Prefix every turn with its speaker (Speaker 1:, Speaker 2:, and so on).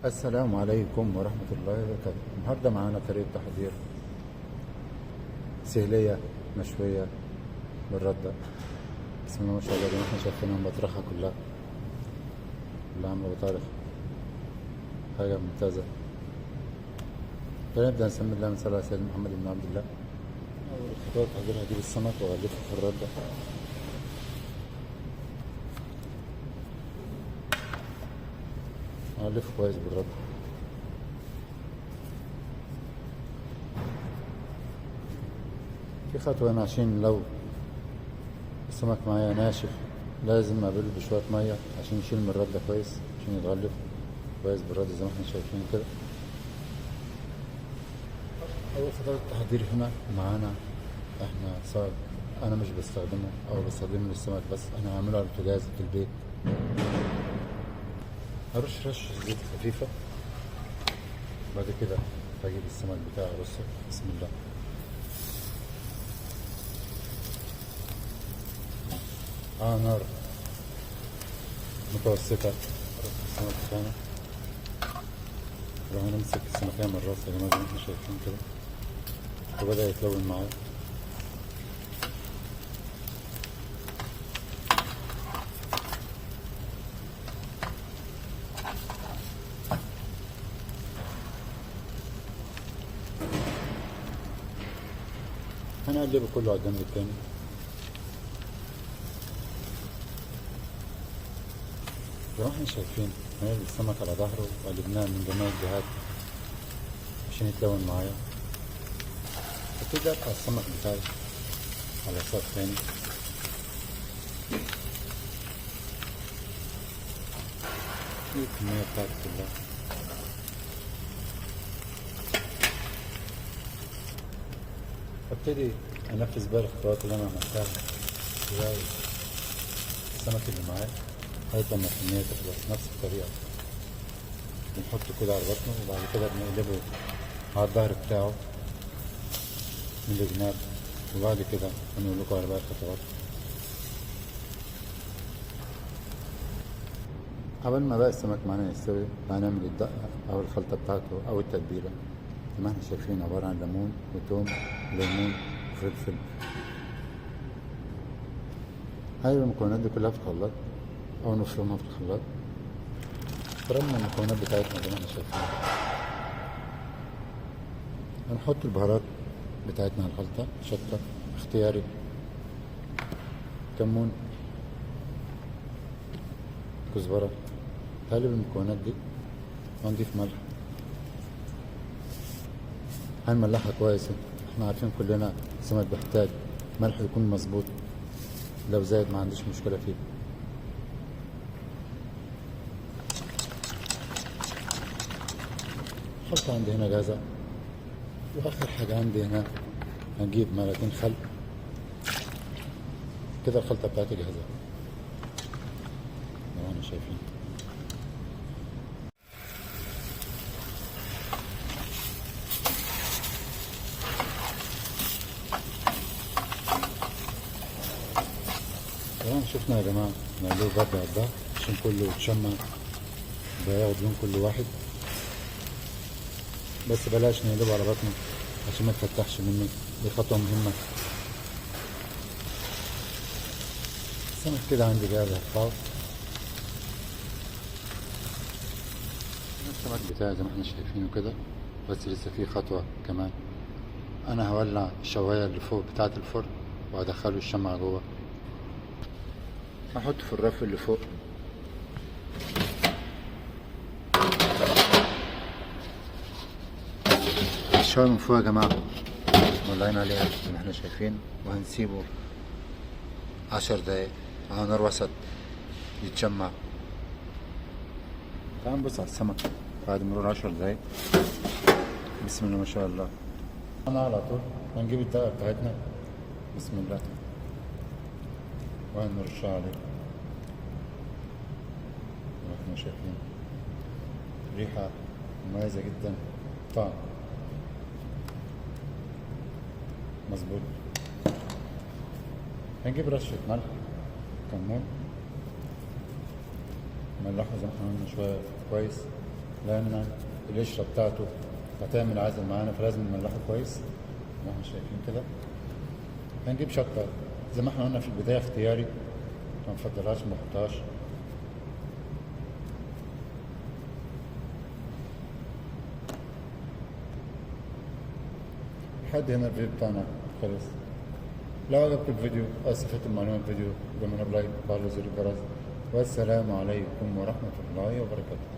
Speaker 1: السلام عليكم ورحمة الله وبركاته. النهاردة معانا طريقة تحضير سهلية مشوية بالردة. بسم الله ما شاء الله، زي ما احنا شايفينها مبطرخة كلها عاملة بطارخ، حاجة ممتازة. فنبدأ نسمي الله من صلى على سيدنا محمد بن عبد الله. أول خطوة تحضيرها، هجيب السمك وأغلفه في الردة. أغلفه كويس بالردة. في خطوة هنا، عشان لو السمك معايا ناشف لازم أبله بشوية مية عشان يشيل من الردة كويس، عشان يتغلف كويس بالردة زي ما احنا شايفين كده. أول خطوة التحضير هنا معانا احنا صاج، أنا مش بستخدمه أو بستخدمه للسمك بس، أنا هعمله على البوتاجاز في البيت. هرش رش زيت خفيفة، بعد كده هجيب السمك بتاعي أرصه. بسم الله. نار متوسطة. أرص السمك بتاعنا، راح نمسك السمكية من الراس يا جماعة زي ما احنا شايفين كده، وبدأ يتلون معايا. هنقلبه كله على الجنب التاني. زي ما احنا شايفين هنقلب السمك على ظهره وقلبناه من جميع الجهات عشان يتلون معايا. ابتدي اقطع السمك بتاعي على صاج تاني. دي الكمية بتاعتي كلها. ابتدي انفذ باقي الخطوات اللي انا عملتها زي السمك اللي معايا لغاية لما الكمية تخلص. نفس الطريقة بنحطه كده على بطنه، وبعد كده بنقلبه على الظهر بتاعه من الجناب، وبعد كده هنقول لكم على باقي الخطوات. قبل ما بقى السمك معانا يستوي هنعمل الدقة أو الخلطة بتاعته أو التتبيلة. زي ما احنا شايفين عبارة عن ليمون وتوم وليمون وفلفل. هاي المكونات دي كلها في الخلاط أو نفرمها في الخلاط. فرمنا المكونات بتاعتنا زي ما احنا شايفين. هنحط البهارات بتاعتنا على الخلطة، شطة اختياري، كمون، كزبرة. هقلب المكونات دي وهنضيف ملح. هنملحها كويس. احنا عارفين كلنا السمك بيحتاج ملح يكون مظبوط، لو زايد ما عنديش مشكلة فيه. الخلطة عندي هنا جاهزة، واخر حاجة عندي هنا هنجيب معلقتين خل. كده الخلطة بتاعتي جاهزة زي ما احنا شايفين. طبعا شفنا يا جماعة نقلوه برد على الظهر عشان كله يتشمع وياخد لون كل واحد، بس بلاش نقلبه على بطنه عشان ما تفتحش مني. دي خطوة مهمة. السمك كده عندي جاهز، هرفعه. السمك بتاعي زي ما احنا شايفينه كده، بس لسه فيه خطوة كمان. انا هولع الشواية اللي فوق بتاعة الفرن وهدخله الشمعة جوه. هحطه في الرف اللي فوق. الشواية من فوق يا جماعة مولعين عليها زي ما احنا شايفين، وهنسيبه 10 دقايق على نار وسط يتشمع. تعال نبص على السمك بعد مرور 10 دقايق. بسم الله ما شاء الله. انا على طول هنجيب الدقة بتاعتنا. بسم الله، وهنرشها عليه زي ما احنا شايفين. ريحة مميزة جدا، طعم مظبوط. هنجيب رشة ملح، كمون، نملحه زي ما احنا قلنا شوية كويس، لأن القشرة بتاعته هتعمل عزل معانا، فلازم نملحه كويس زي ما احنا شايفين كده. هنجيب شطة زي ما احنا قلنا في البداية اختياري، ما نفضلهاش ما نحطهاش. لحد هنا الفيديو بتاعنا خلص. لو عجبك الفيديو أو استفدت المعلومة الفيديو، اعملوا لايك وفعلوا زر الجرس. والسلام عليكم ورحمة الله وبركاته.